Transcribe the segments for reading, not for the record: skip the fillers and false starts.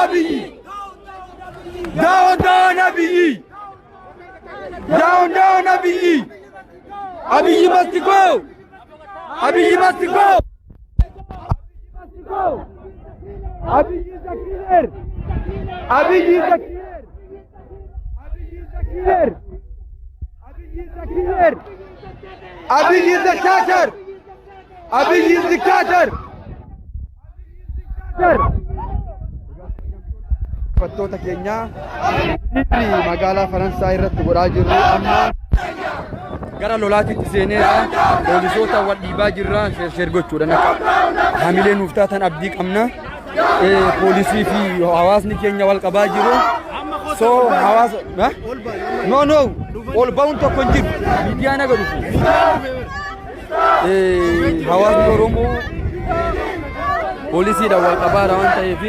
Abiy! Down, down, Abiy! Down, down, Abiy! Abiy must go! Abiy must go! Abiy is a killer! Abiy is a killer! Abiy is a killer! Abiy is a dictator! Abiy is a dictator! Fattoota keenya magaalaa Faransaay irratti godhaa jirru amma gara lolaatitti seeneera. Poolisoota wal dhiibaa jirra sheer gochuudhaan akka hamilee nuuf taatan abdii qabna. Poolisii fi hawaasni keenya wal qabaa jiru. So hawaasa no ol ba'uun tokko hin jiru. Miidiyaan aga dhufu. Hawaasni Oromoo poolisiidhaan wal qabaadha waan ta'eef.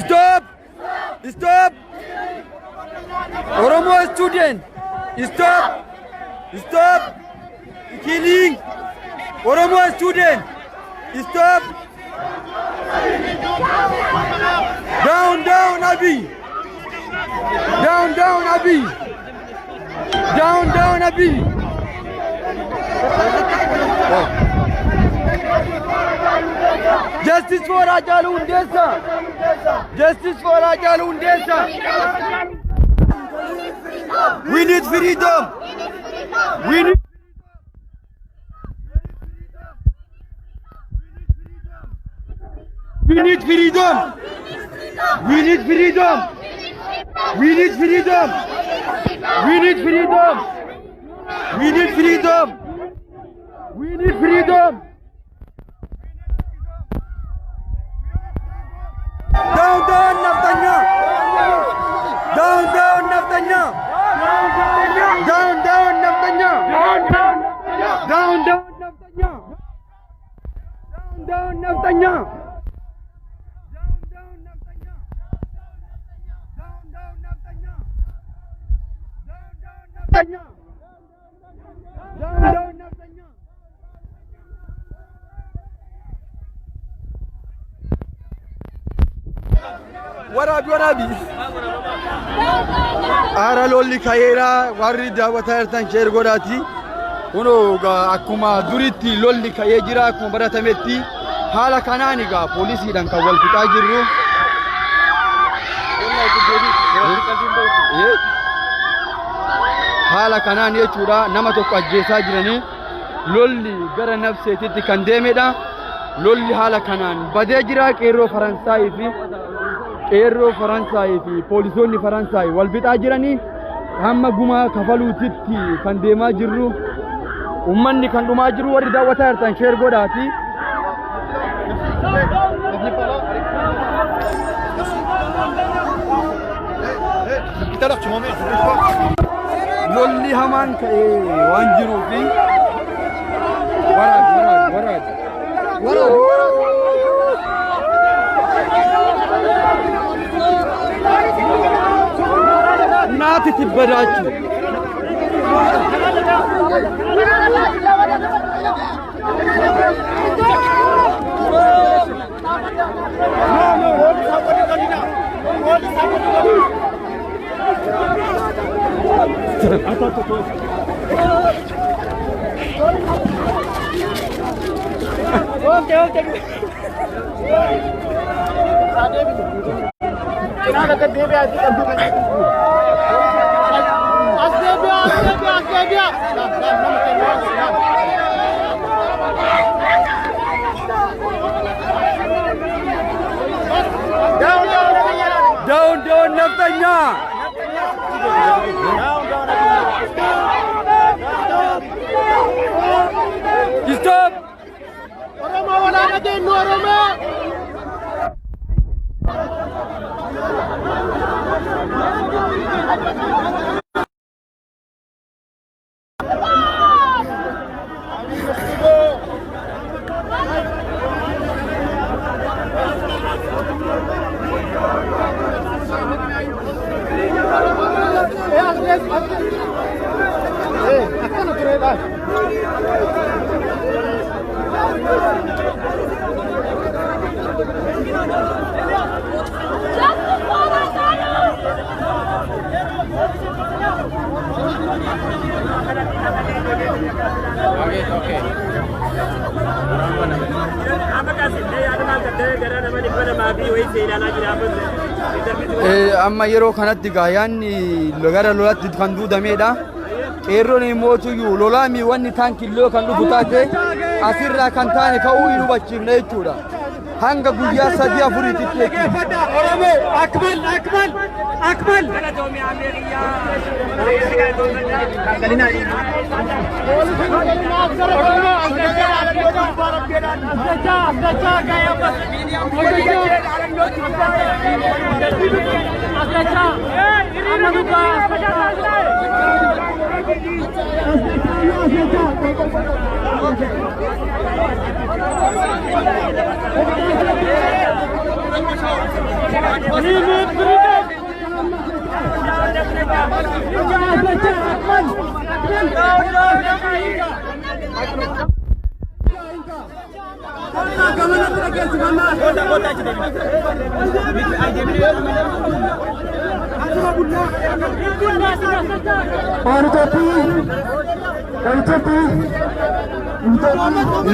Stop! Stop! Oromo student! Stop! Stop! Killing! Oromo student! Stop! Down, down, Abiy! Down, down, Abiy! Down, down, Abiy! Justice for Hachalu Hundessa! Justice for Hachalu Hundessa! We need freedom! We need freedom! We need freedom! We need freedom! We need freedom! We need freedom! We need freedom! Down, down, Naftanya! Down, down, Naftanya! Down, down, Naftanya! Down, down, Naftanya! Down, down, Naftanya! Warabi ara lolli kayera warri daawwataa jirtan sheer godhaati kuno akkuma duritti lolli kayee jira akkuma baratametti haala kanaan egaa poolisiidhaan kan wal fixaa jirru haala kanaan jechuudha nama tokko ajjeesaa jiranii lolli gara nafseetitti kan deemedha lolli haala kanaan badee jira qeerroo Faransaay fi poolisoonni Faransaay wal fixaa jiranii hamma gumaa kafaluutitti kan deemaa jirru ummanni kan dhumaa jiru warri daawwataa jirtan sheer godhaati. Lolli hamaan ka'ee waan jiruufi waraab naati tibbadaachu Okay. Down, Naftanya! Stop! Oromo wala na din, Oromo! amma yeroo kanatti gaayaanni gara lolaatti kan duudameedha. Qeerroon mootuyyuu lolaami wanni taankiloo kan dhufu taate asirraa kan taane ka'uu hin hubachiifne jechuudha. Hanga guyyaa 3-4 jechuudha. Oromoo akmal akmal akmal.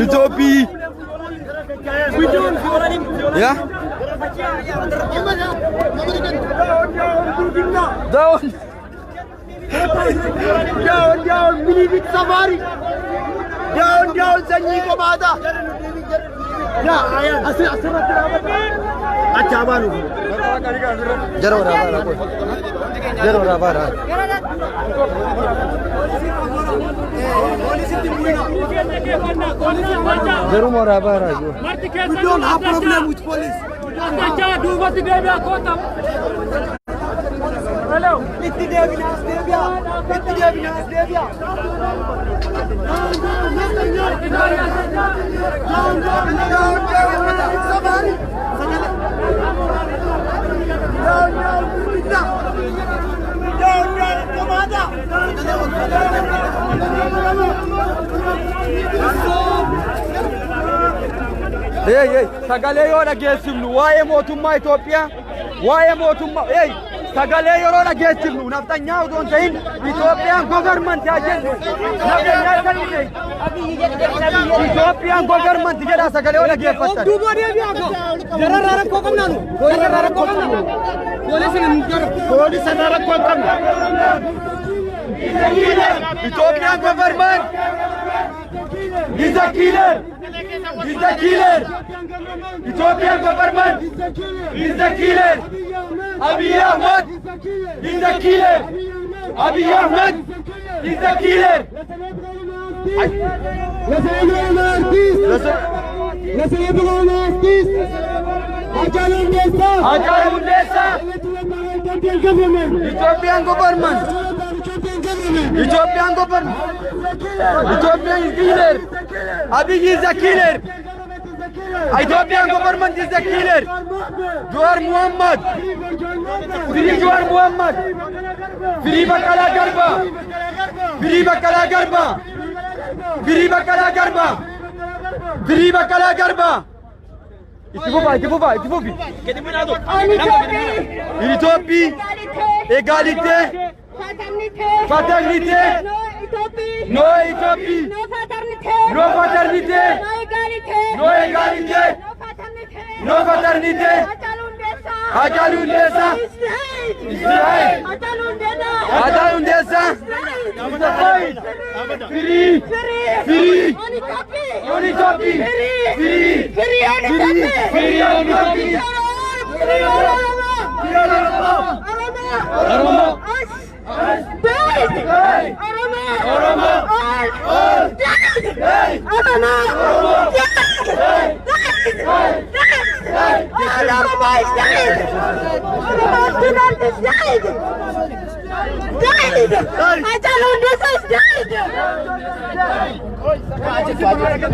Utopie. Ya. Daun. Daun minibit safari. Daun sanyi komada. Ya asirratti acha baanu. Jaro rabara. Jaro rabara. We don't have problem with police. Hello. Bitti deebinaas deebi'a. Hey, sagalee yoo dhageessifnu waa'ee mootummaa Itoophiyaa, waa'ee mootummaa sagalee yeroo dhageessifnu naftanyaa utuu hin ta'in Itoophiyaan goverment yaa jennu naftanyaa kan Itoophiyaan goverment jedha sagalee yoo dhageeffattan. Duuba deebi'aa ko. Jararraa rakkoo qabnaanu. Jararraa rakkoo qabnaanu. Poolisa rakkoo qabna. Ethiopian government is a killer. Is a killer. Ethiopian government is a killer. Abiy Ahmed is a killer. Abiy Ahmed is a killer. Ethiopian government. Ethiopian government. Ethiopia is killer. Abiy is a killer. Ethiopian government is a killer. Jawar Muhammad. Free Jawar Muhammad. Free Bakala Garba. Free Bakala Garba. Free Bakala Garba. Free Bakala Garba. Itifufi. Ethiopie. Égalité. Fraternité. No Ethiopie. No fraternité. No égalité. No fraternité. Hachalu Hundessa. Israel. Hachalu Hundessa. Free. Unitopie. Free. Unitopie.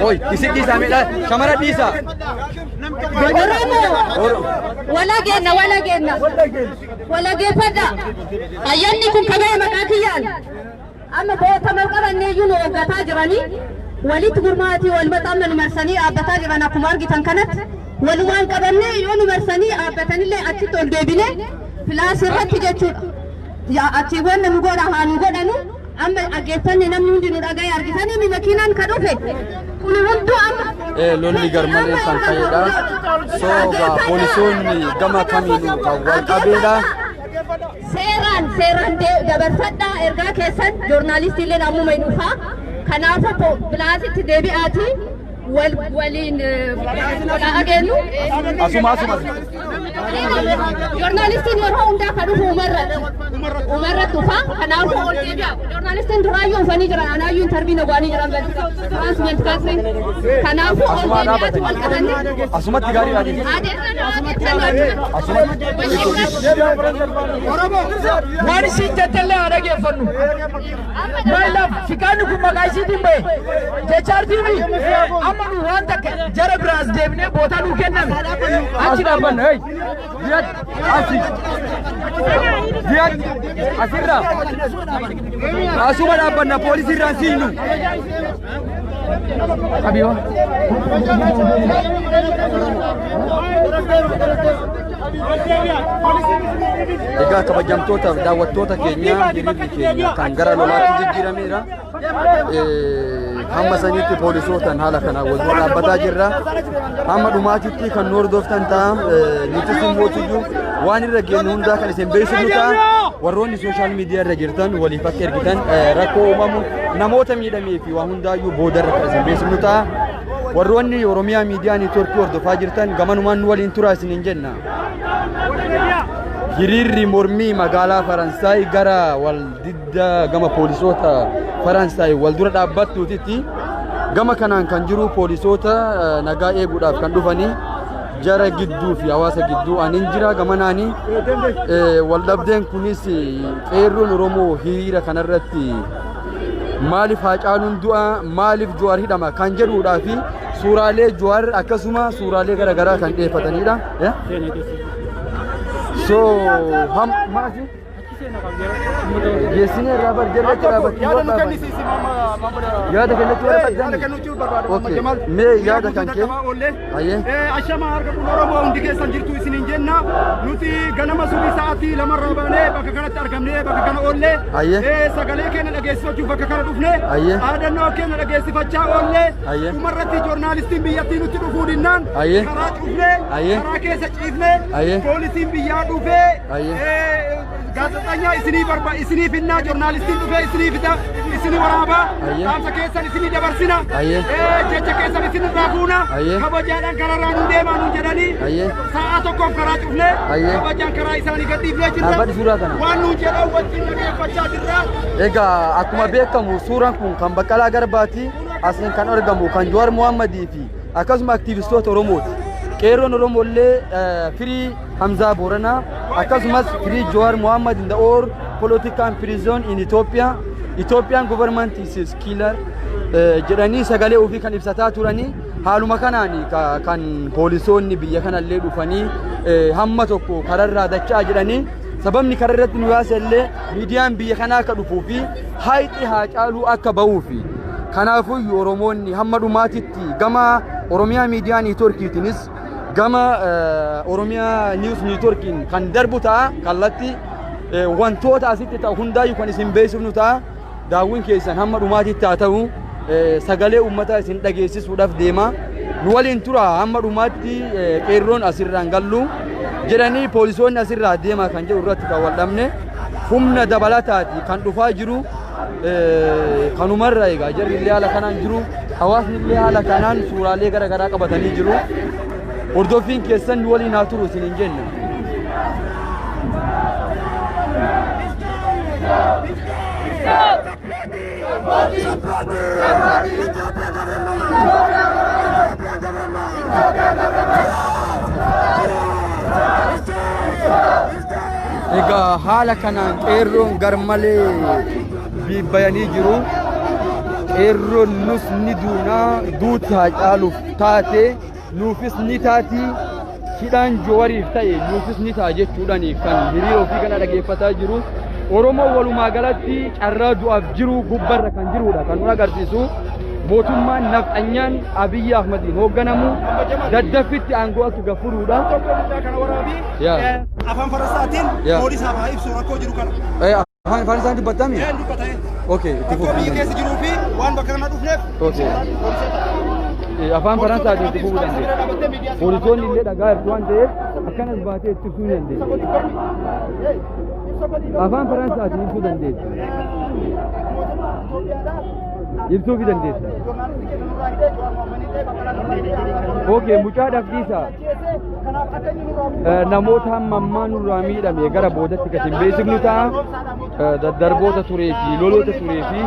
Oi, isi disa mela, shamara disa. Wala geeffadha. Ayyanni kun kabee maqaa kiyyaan amma boota malqabannee iyyuu nu waggataa jiranii walitti gurmaatii wal maxxannu marsanii dhaabbataa jiran akkuma argitan kanatti walumaan qabannee yoo nu marsanii dhaabbatanillee achitti ol deebine filaas irratti jechuudha. Achiiwwan nu godha haa nu godhanu amma dhaggeeffanne namni hundi nu dhagaye argitanii makiinaan ka dhufe lolli garmalee kan ta'edha. So poolisoonni gama kamiinuu kan wal qabeedha. Seeraan dabarfadhaa ergaa keessan joornaalistiileen ammuma hin dhufaa. Kanaafuu bilaasitti deebi'aatii waliin dhageenyu. Asuma. Joornaalistiin yeroo hundaa kan dhufu umarratti dhufaa. Kanaafuu ol deebi'a. Joornaalistiin duraayyuu dhufanii jiran anaayyuu intarviina go'anii jiran Transment Kaasriin. Kanaafuu ol deebi'aati wal qabanne. Asumatti gaariidha waan isin jettellee haa dhaggeeffannu. Maalaaf fiqaanni kun maqaa isiitiin bahe jechaartiin amma nu waan takka jara biraas deemnee bootaa nuu kenname achi dhaabbanna. Asirra asuma dhaabbanna poolisii irraan siinu. Abiyo. Egaa kabajamtoota daawwattoota keenya hiriirri keenya kan gara lolaatti jijjiirameera. Hamma sanitti poolisootaan haala kanaan wal dura dhaabbataa jirra. Hamma dhumaatitti kan nu hordoftan ta'a. Nutis immoo waan irra geenyu hundaa kan isin beeksifnu ta'a. Warroonni sooshaal miidiyaa irra jirtan waliif akka ergitan rakkoo uumamu namoota miidhamee fi waa hundaayyuu boodarra kan isin beeksifnu ta'a. Warroonni Oromiyaa miidiyaa neetwoorkii hordofaa jirtan gamanumaan waliin turaa isiniin jenna. Hiriirri mormii magaalaa Faransaay gara wal didda gama poolisoota Faransaay wal dura dhaabbattuutitti gama kanaan kan jiru poolisoota nagaa eeguudhaaf kan dhufanii jara gidduu fi hawaasa gidduu anin jira gamanaanii wal dhabdeen kunis qeerroon Oromoo hiriira kanarratti maaliif Haacaaluun du'a maaliif Jawaar hidhama kan jedhuudhaa fi suuraalee Jawaar akkasuma suuraalee garaagaraa kan dhiyeeffatanidha. So maasi geessine irraa bar jalatti dhaabbatti yaada kennachuu barbaada. Mee yaada kan kee ashama harka kun Oromoo hundi keessan jirtu isiniin jenna. Nuti ganama subii sa'aatii lamarraa baanee bakka kanatti argamnee bakka kana oollee sagalee keenya dhageessifachuuf bakka kana dhufnee dhaadannoo keenya dhageessifachaa oollee dhumarratti joornaalistiin biyyattii nutti dhufuu dinnaan karaa cufnee karaa keessa ciifnee poolisiin biyyaa dhufee gaazexaanyaa isinii finnaa joornaalistiin dhufee isinii waraabaa dhaamsa keessan isinii dabarsina jecha keessan isinii raafuuna kabajaadhaan kararraa nu deemaa nu jedhanii sa'a tokkoof karaa cufnee kabajaan karaa isaanii gadhiifnee jirra waan nu jedhan wajjin dhageeffachaa jirra. Egaa akkuma beekamu suuraan kun kan Baqqalaa Garbaati asiin kan argamu kan Jawaar Mohammadii fi akkasuma aktiivistoota Oromooti. Qeerroon Oromoo illee firii Hamzaa Booranaa akkasumas firii Jawaar Mohammad in the all political prison in Ethiopia. Ethiopian government is killer jedhanii sagalee ofii kan ibsataa turanii haaluma kanaan kan poolisoonni biyya kanallee dhufanii hamma tokko kararraa dachaa jedhanii sababni kararratti nu yaasellee miidiyaan biyya kanaa akka dhufuu fi hayxi Haacaaluu akka bahuu fi kanaafuu Oromoonni hamma dhumaatitti gama Oromiyaa miidiyaa neetwoorkiitiinis gama Oromiyaa niwus neetwoorkiin kan darbu ta'a kallatti wantoota asitti ta'u hundaayyuu kan isin beeksifnu ta'a. Daawwiin keessan hamma dhumaatitti haa ta'u sagalee uummataa isin dhageessisuudhaaf deema. Nu waliin tura hamma dhumaatti qeerroon asirraan gallu jedhanii poolisoonni asirraa deemaa kan jedhu irratti kan wal dhabne humna dabalataati kan dhufaa jiru. Kanumarra egaa jarri illee haala kanaan jiru hawaasni illee haala kanaan suuraalee garaagaraa qabatanii jiru. Hordoffiin keessan nu waliin haa turu isiniin jenna. Egaa haala kanaan qeerroon garmalee bibbayanii jiru. Qeerroon nus ni duunaa duuti Haacaaluuf taate nuufis ni taati hidhaan Jawariif ta'e nuufis ni ta'a jechuudhaaniif kan hiriira ofii kana dhageeffataa jiru. Oromoo walumaa galatti carraa du'aaf jiru gubbarra kan jirudha kan nu agarsiisu. Mootummaan nafxanyaan Abiyyi Ahmadiin hoogganamu daddaffitti aangoo akka gafuruudha. Afaan Faransaatiin poolisaaf haa ibsu rakkoo jiru kana. Afaan Faransaan dubbatami? Dubbatame. Okay. Rakkoo biyya keessa jiruu fi waan bakka kana dhufneef. Okay. afaan Faransaati itti fufuu dandeessa. Poolisoonni illee dhagaa irratti waan ta'eef akkanas baatee itti fufuu dandeessa. Afaan Faransaati ibsuu dandeessa. Ibsuu fi dandeessa. Okay, mucaa dhabdiisa. Namoota hamma ammaa nurraa miidhame gara boodatti gadi hin beeksifnu ta'a. Daddarboota turee fi loloota turee fi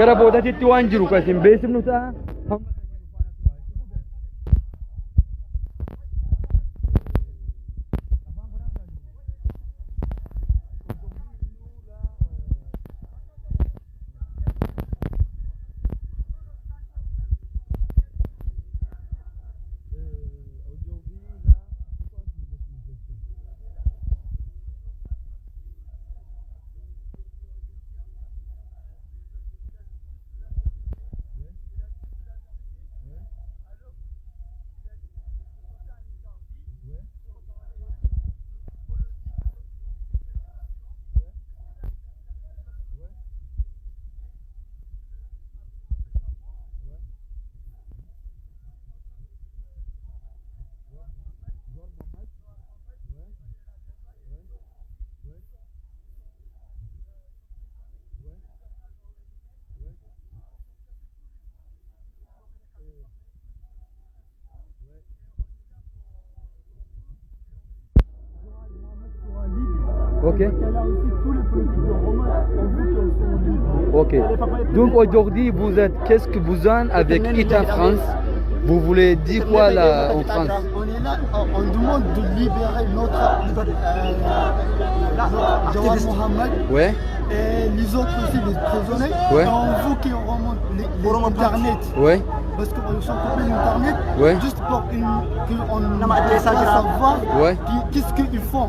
gara boodatti waan jiru kan hin beeksifnu ta'a. Ok. Ok. Donc aujourd'hui, vous êtes, qu'est-ce que vous en avec Ita France? Vous voulez dire quoi là en France? On est là, on demande de libérer notre Mohamed. Ouais. Et les autres aussi, les prisonniers. Ouais. Et on veut qu'ils remontent l'internet. Ouais. Parce qu'ils sont coupés l'internet. Ouais. Juste pour qu'on puisse savoir ouais. Qu'est-ce qu'ils font.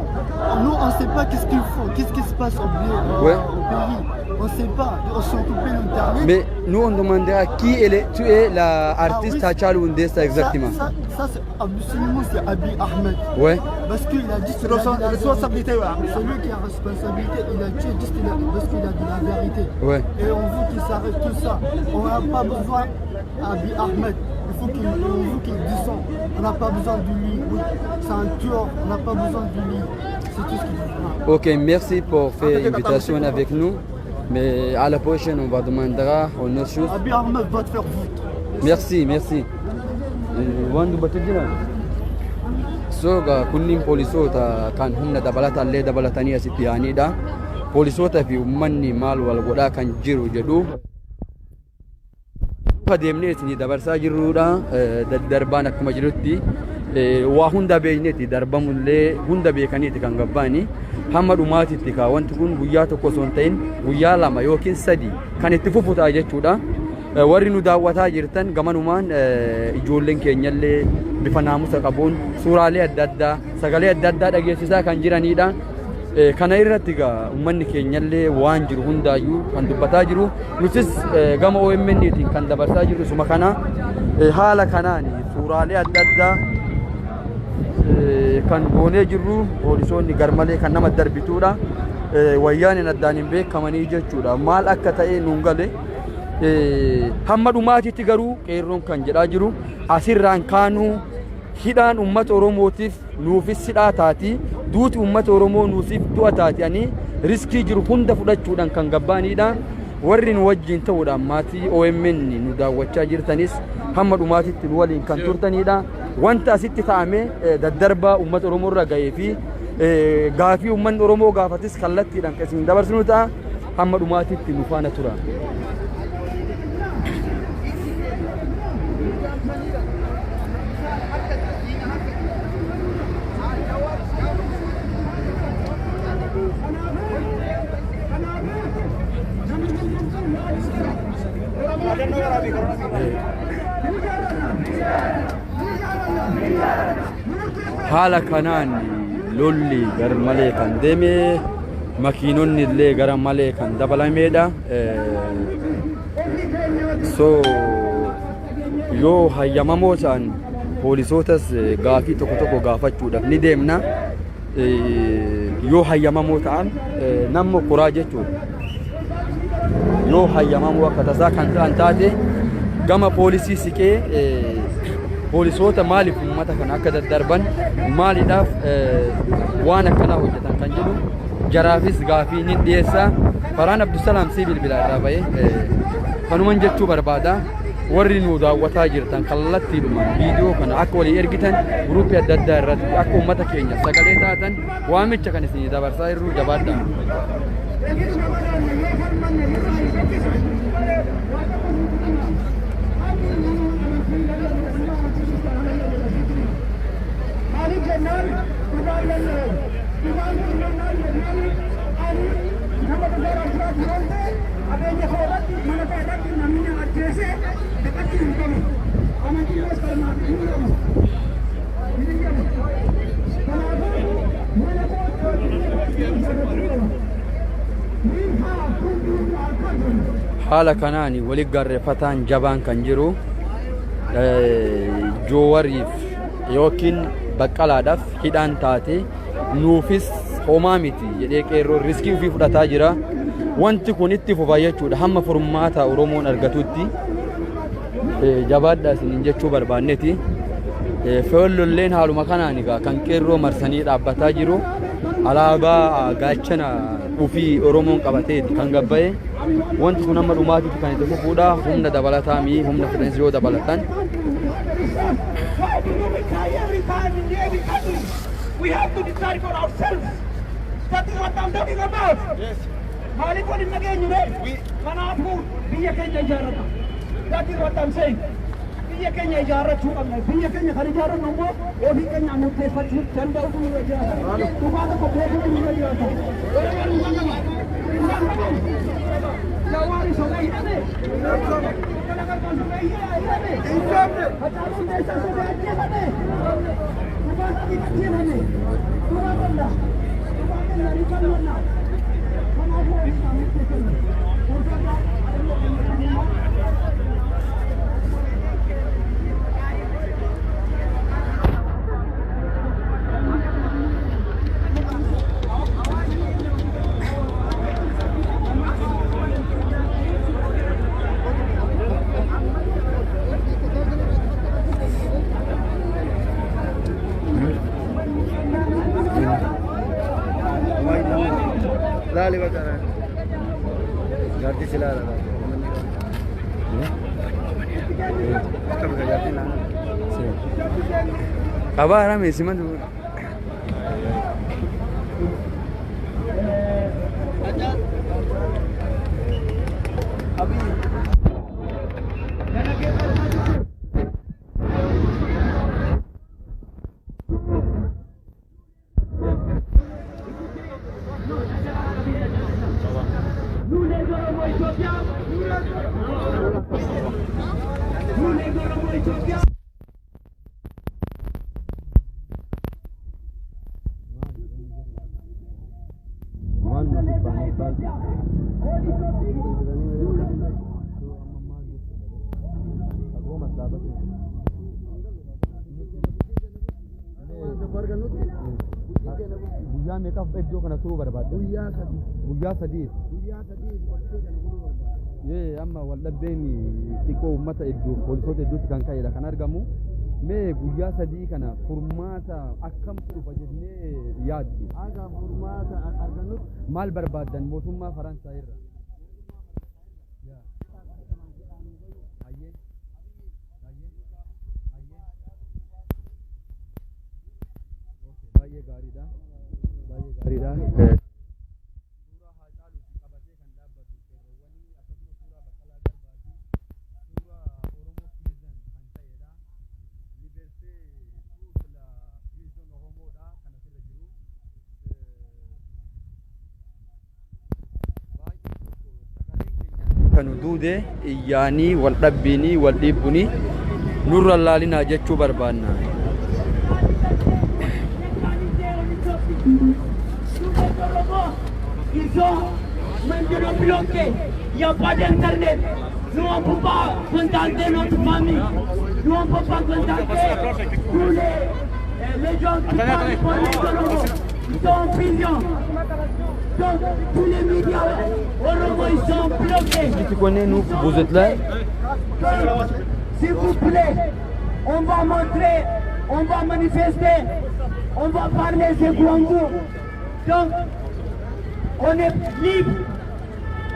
Nous, on ne sait pas qu'est-ce qu'ils font, qu'est-ce qui se passe au ouais. pays. On ne sait pas. Ils sont coupés l'internet. Mais nous, on demandera qui tu es l'artiste Hachalu Hundessa exactement. Ça c'est absolument c'est Abiy Ahmed. Ouais. Parce qu'il a dit c'est responsabilité. Celui qui a responsabilité, il a tué juste parce qu'il a dit la vérité. Ouais. Et on veut qu'il s'arrête tout ça. On n'a pas besoin d'Abiy Ahmed. Il faut qu'il descende. On n'a pas besoin de lui. Oui. C'est un tueur. On n'a pas besoin de lui. C'est tout ce qu'il faut. Ok, merci pour faire l'invitation avec nous. Mais à la prochaine, on va demandera une autre chose. Abiy Ahmed va te faire voûte. Merci, merci. Wandu batujina. So kunniin poolisoota kan humna dabalataa illee dabalatanii asitti yaa'anidha. Poolisoota fi uummanni maal wal godhaa kan jiru jedhu. Deemnee isin dabarsaa jirrudha. Daddarbaan akkuma jirutti waa hunda beekneeti darbamullee hunda beekaniiti kan gabbaani. Hamma dhumaatitti ka wanti kun guyyaa tokko osoo hin ta'in guyyaa lama yookiin sadi kan itti fufu ta'a jechuudha. Warri nu daawwataa jirtan gamanumaan ijoolleen keenyallee bifa naamusa qabuun suuraalee adda addaa sagalee adda addaa dhageessisaa kan jiranidha. Kana irratti uummanni keenyallee waan jiru hundaayyuu kan dubbataa jiru. Nutis gama OMN'tiin kan dabarsaa jirru suma kana haala kanaan suuraalee adda addaa kan goonee jirru poolisoonni garmalee kan nama darbituudha. Wayyaan addaan hin beekamanii jechuudha. Maal akka ta'e nuun gale. Hamma dhumaatitti garuu qeerroon kan jedhaa jiru asirraan kaanuu hidhaan uummata Oromootiif nuufis hidhaa taati duuti uummata Oromoo nuusiif du'a taati ani riskii jiru hunda fudhachuudhaan kan gabbaanidha. Warri nu wajjin ta'uudhaan maatii OMN nu daawwachaa jirtanis hamma dhumaatitti nu waliin kan turtanidha. Wanta asitti ta'ame daddarbaa uummata Oromoo irra ga'ee fi gaafii uummanni Oromoo gaafatis kallattiidhaan kan isin dabarsinu ta'a. Hamma dhumaatitti nu faana tura. Haala kanaan lolli gar malee kan deeme makiinonni illee gara malee kan dabalamedha. So yoo hayyamamoo ta'an poolisootas gaafii tokko tokko gaafachuudhaaf ni deemna. Yoo hayyamamoo ta'an namni kuraa jechuudha. Yoo hayyamamoo akka tasaa kan ta'an taate gama poolisii siqee poolisoota maaliif uummata kana akka daddarban maaliidhaaf waan akkanaa hojjetan kan jedhu jaraafis gaafii ni dhiyeessa. Faraan Abdusalaam si bilbila irraa ba'ee kanuman jechuu barbaada. Warri nu daawwataa jirtan kallattiidhuma viidiyoo kana akka walii ergitan guruupii adda addaa irratti akka uummata keenya sagalee taatan waamicha kan isin dabarsaa jirru jabaadha. haala kanaan wali garreeffataan jabaan kan jiru joowariif yookiin baqqalaadhaaf hidhaan taate nuufis homaa miti jedhee qeerroo riskii ofii fudhataa jira. Wanti kun itti fufaa jechuudha hamma furmaata Oromoon argatutti jabaadhaa isiniin jechuu barbaanneeti. Fe'ollolleen haaluma kanaan egaa kan qeerroo marsanii dhaabbataa jiru alaabaa gaachana ofii Oromoon qabateeti kan gabba'e. Wanti kun amma dhumaatitti kan itti fufuudha humna dabalataa mi humna fedhansi yoo dabalatan. We have to decide for ourselves. That is what I'm talking about. Yes. Maaliif waliin nageenyu ree? Kanaafuu biyya keenya ijaarrata. That is what I'm saying. Biyya keenya ijaarrachuu qabna. Biyya keenya kan ijaarrannu immoo ofii keenya murteeffachuu danda'utu nurra jiraata. Dhugaa tokko beekuutu nurra jiraata. Jawaari sobee hidhame. Kalaqalqaan sobee hidhame. Hacaaluun keessaa sobee ajjeefame. Dhugaa sadii ajjeefame. Dhugaa qonna. Dhugaa qonna rifannoonna. Kanaafuu ibsaa murteeffame. Lali bakara. Jati sila lah. Kamu kerja di mana? Kabar ramai sih mana? Abi. Guyyaa meeqaaf iddoo kana turuu barbaadde? Guyyaa sadii. Amma waldhabbeen xiqqoo uummata iddoo poolisoota iddootti kan ka'edha kan argamu. Mee guyyaa sadii kana furmaata akkam dhufa jennee yaaddu? Akka furmaata argannutti maal barbaaddan mootummaa Faransaay irraa? Baay'ee gaariidha. Baay'ee gaariidha. Suuraa Haacaaluuti qabatee kan dhaabbatu qeerroowwanii akkasumas suuraa Baqqalaa Garbaatii suuraa Oromoo Prison kan ta'edha. Liberté toute la prison Oromoodha kan asirra jiru. Baay'ee sagaleen keenya kan duude iyyaanii wal dhabbiinii wal dhiibbunii nurra laalinaa jechuu barbaanna. Ils ont maintenant bloqué. Il n'y a pas d'internet. Nous on ne peut pas contacter notre famille. Nous on ne peut pas contacter tous les gens qui parlent pour les Oromo. ils sont en prison. Donc tous les médias Oromo, ils sont bloqués. Tu connais nous, vous êtes là? S'il vous plaît, on va montrer, on va manifester, on va parler de Guangzhou. Donc, on est libre,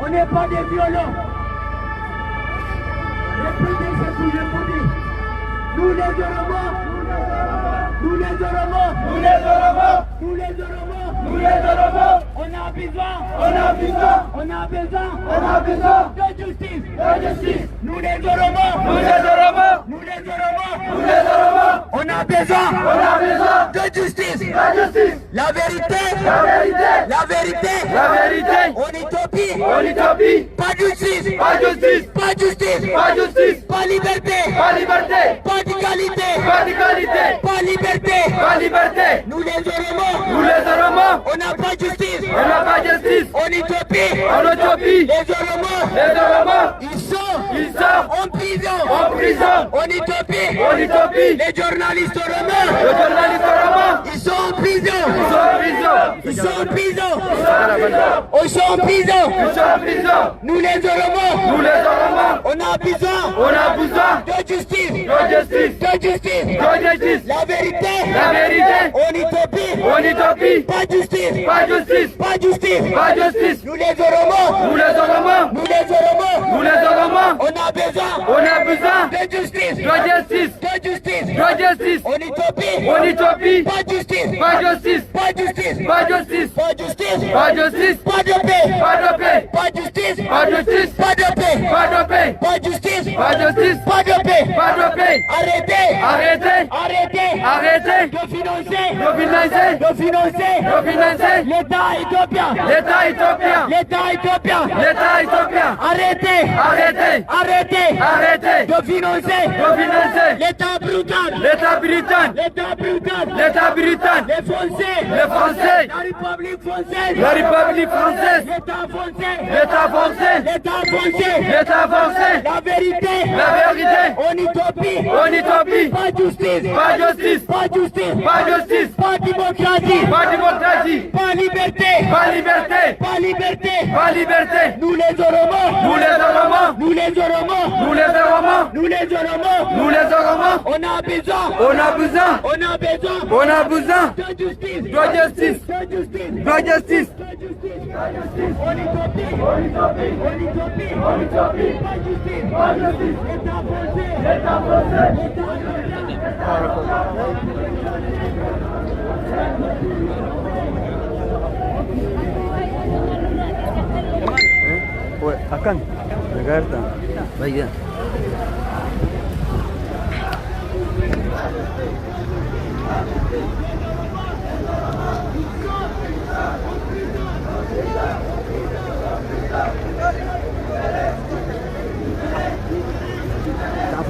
on n'est pas des violents. Répétez ce que je vous dis. Nous les Oromo, nous les Oromo, nous les Oromo, nous les Oromo, nous les Oromo, on a besoin, on a besoin, on a besoin, on a besoin de justice, de justice. Nous les Oromo, nous les Oromo, nous les Oromo, nous les Oromo, on a besoin de justice, de justice. La vérité, la vérité, la vérité, la vérité. On utopie, pas justice, pas justice, pas justice, pas justice, pas liberté, pas liberté, pas d'égalité, pas d'égalité, pas liberté, pas liberté. Nous les Oromo, on n'a pas justice, on n'a pas justice. On utopie, les Oromo, ils sont en prison, on utopie, les journalistes Oromo, ils sont en prison, ils sont en prison, ils sont en prison. Nous les Oromo, on a besoin de justice, de justice. La vérité, on utopie, pas justice, pas justice. Nous les Oromo, on a besoin de justice, de justice. On utopie, pas justice, pas justice, pas de paix, pas justice, pas de paix, pas justice, pas de paix. Arrêtez de financer l'État éthiopien. Arrêtez de financer l'État brutal. Les Français, la République française, l'État français, la vérité, on utopie, pas justice, pas démocratie, pas liberté. Nous les Oromo, on a besoin de justice. On utopie, pas justice. L'État français. Akan, Jakarta. Baik ya.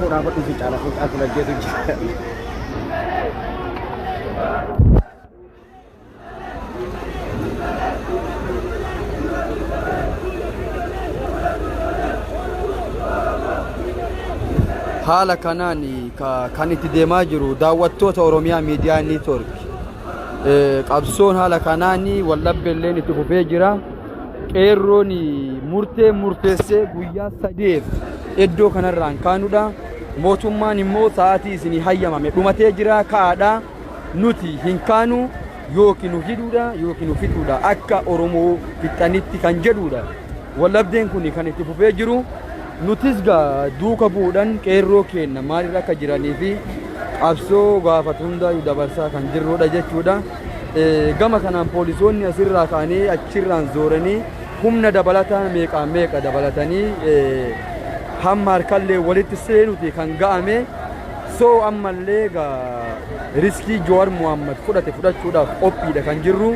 Dapat bicara aku lagi tu. haala kanaan kan itti deemaa jiru daawwattoota Oromiyaa Miidiyaa Neetwork qabsoon haala kanaan wallabbeelleen itti fufee jira. Qeerroon murtee murteessee guyyaa 3 iddoo kanarraan kaanudha. Mootummaan immoo sa'aatii isinii hayyamame dhumatee jira kaadha. Nuti hin kaanu yookiin nu hidhuudha yookiin nu fixuudha akka Oromoo fixanitti kan jedhuudha. Wallabdeen kun kan itti fufee jiru. Nutis duuka bu'uudhaan qeerroo keenya maalirra akka jiranii fi qabsoo gaafatu hunda dabarsaa kan jirrudha jechuudha. Gama kanaan poolisoonni asirraa kaanii achirraan zooranii humna dabalataa meeqa dabalatanii hamma harkallee walitti seenuti kan ga'ame. So ammallee riskii Jawaar Mohaammed fudhachuudhaaf qophiidha kan jirru.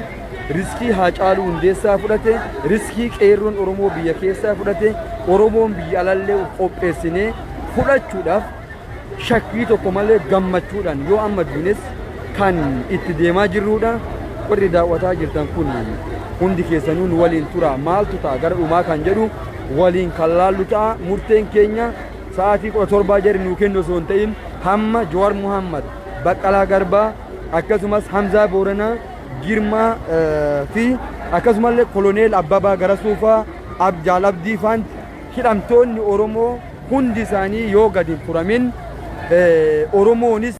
Riskii Haacaaluu Hundeessaa fudhate, riskii qeerroon Oromoo biyya keessaa fudhate, Oromoon biyya alallee qopheessinee fudhachuudhaaf shakkii tokko malee gammachuudhaan yoo amma duunes kan itti deemaa jirrudha. Warri daawwataa jirtan kun hundi keessanuun waliin tura maaltu ta'a gara dhumaa kan jedhu waliin kan laallu ta'a. Murteen keenya sa'aatii 17 jari nuu kennu osoo hin ta'in hamma Jawaar Mohaammed, Baqqalaa Garbaa akkasumas Hamzaa Booranaa Girmaa fi akkasumallee koloneel Abbabaa Garasuufaa Jaalabdii faan hidhamtoonni Oromoo hundi isaanii yoo gadi hin furamin Oromoonis